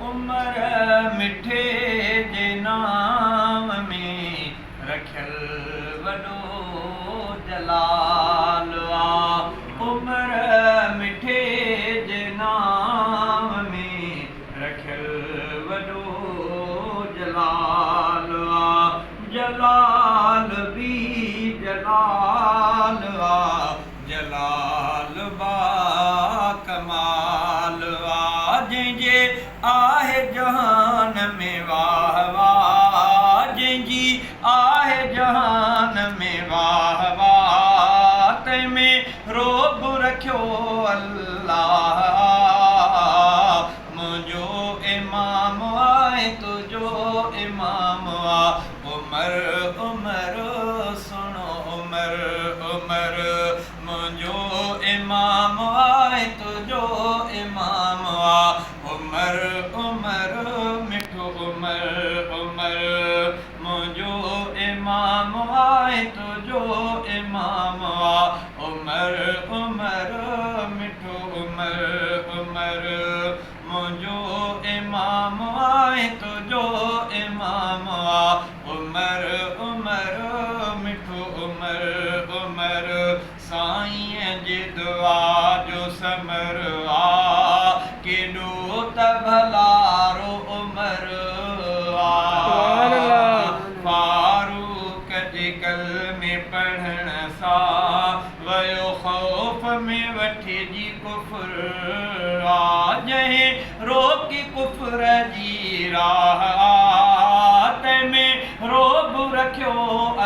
उमर मिठे जे नाम में रखियल वॾो जलाल आ। उमर मिठे जे नाम में रखियल वॾो जलाल आ। जलाल बि जलाल आ, जलाल बा कमाल आ। जंहिंजे आहे जहान में वाह वाह, जंहिंजी आहे जहान में वाह वाह, तंहिंमें रोब रखियो अल्लाह। मुंहिंजो इमाम आहे तुंहिंजो इमाम आ। उमर उमर सुणो उमर उमर, मुंहिंजो इमाम आहे तुंहिंजो इमाम आ। उमर उमर मिठो उमर उमर, मुंहिंजो इमाम आहे तुंहिंजो इमाम आ। उमर उमर मिठो उमर उमर, मुंहिंजो इमाम आहे तुंहिंजो इमाम आ। उमर उमर मिठो उमर उमर, साईं जे दुआ जो समर आ। केॾो त भलारो उमर आ। फारूक जे कलमे पढ़ण सां वयो ख़ौफ़ में वठिजी कुफ़र आ। जंहिं रोकी कुफ़र जी राह आ, तंहिंमें रोब रखियो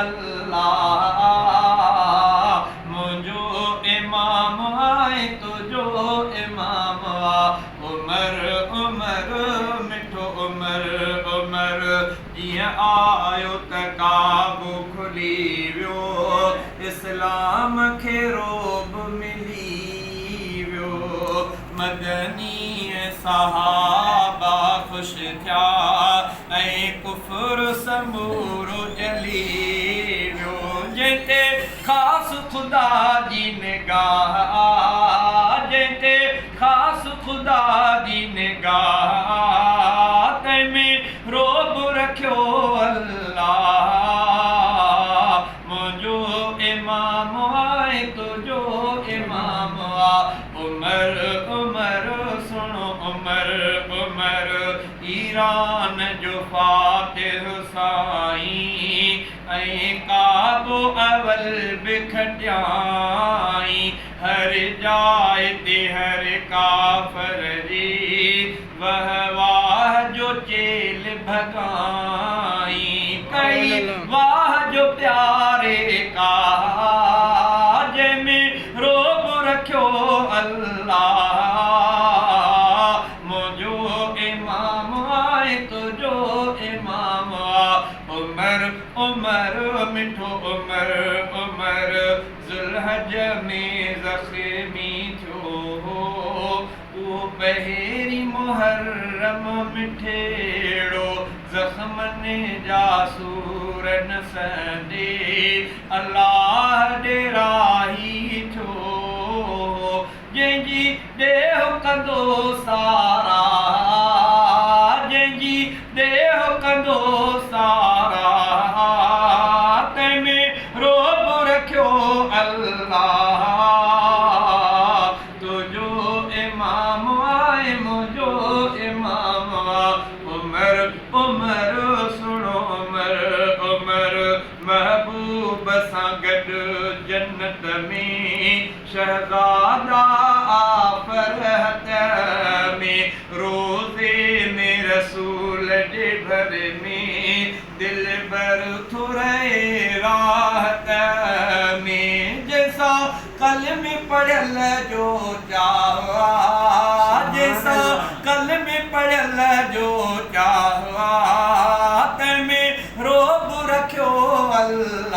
अल्लाह। मुंहिंजो इमाम आहे तुंहिंजो इमाम आ। उमर उमर मिठो उमर उमर, जीअं आयो त काबो खुली वियो, इस्लाम खे रोब मिली वियो। मदनी सहाबा ख़ुशि थिया ऐं कुफ़र समूरो जली वियो। जंहिंते ख़ासि ख़ुदा जी निगाह आ, जंहिंते ख़ासि ख़ुदा जी निगाह आ, तंहिंमें रोब रखियो अल्लाह। मुंहिंजो इमाम आहे तुंहिंजो इमाम आ। उमर उमर सुणो उमर उमर, ईरान जो फातिह साईं ऐं काबो अवल बि खटियाई। हर जाइ ते हर काफ़र जी वह वाह जो चेल भगाई। कई वाह जो प्यारे का, जंहिंमें रोब रखियो अल्लाह। मुंहिंजो इमाम आहे तुंहिंजो इमाम आ। उमर उमर मिठो उमर उमर, ज़ुल्हज में ज़ख़्मी थियो हो उहो पहिरीं मुहर्रम मिठेड़ो। ज़ख़्मनि जा सूर न संडे अल्लाह ॾे राही थियो। जंहिंजी ॾेह कंदो सारा, जंहिंजी ॾेह कंदो सारा, तंहिंमें रोब रखियो अल्लाह। तुंहिंजो इमाम आहे मुंहिंजो इमाम आ। उमर उमर सुणो उमर उमर, महबूब सां गॾु जन्नत में शहज़ादा आफ़रहत में। रोज़े में रसूल जे भर में दिलबर थो रहे राहत में। जंहिंसां कलमे पढ़ियल जो चाह आ, जंहिंसां कलमे पढ़ियल जो चाह आ, तंहिंमें रोब रखियो अल्लाह।